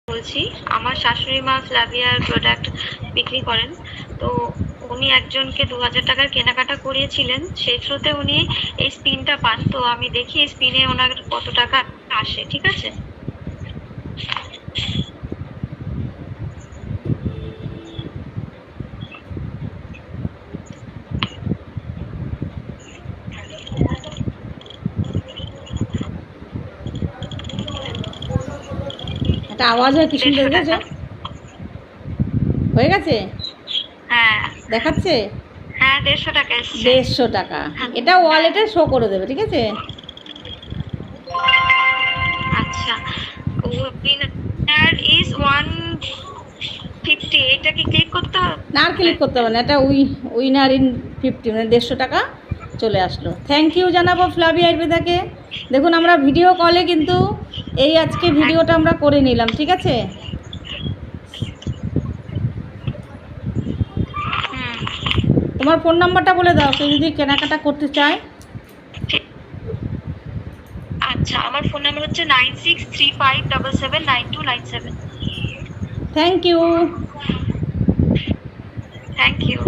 বলছি, আমার শাশুড়ি মা ফ্লাভিয়ার প্রোডাক্ট বিক্রি করেন। তো উনি একজনকে 2000 টাকার কেনাকাটা করিয়েছিলেন, সেই থ্রুতে উনি এই স্পিনটা পান। তো আমি দেখি এই স্পিনে ওনার কত টাকা আসে। ঠিক আছে? একটা আওয়াজ হয় কি শুনতে 150 দেখেছো? টাকা। হয়ে গেছে, হ্যাঁ দেখাচ্ছে হ্যাঁ, 150 টাকা এসছে। 150 টাকা। এটা ওয়ালেটে শো করে দেবে, ঠিক আছে? আচ্ছা, উইনার ইজ 150। এটা কি ক্লিক করতে হবে? না, আর ক্লিক করতে হবে না। এটা উইনার ইন 50, মানে 150 টাকা চলে আসলো। থ্যাংক ইউ জানাবো ফ্লাভি আয়ুর্বেদাকে। দেখুন, আমরা ভিডিও কলে কিন্তু এই আজকে ভিডিওটা আমরা করে নিলাম, ঠিক আছে? তোমার ফোন নাম্বারটা বলে দাও, কেউ যদি কেনাকাটা করতে চায়। আচ্ছা, আমার ফোন নাম্বার হচ্ছে 9635779297। Thank you. Thank you.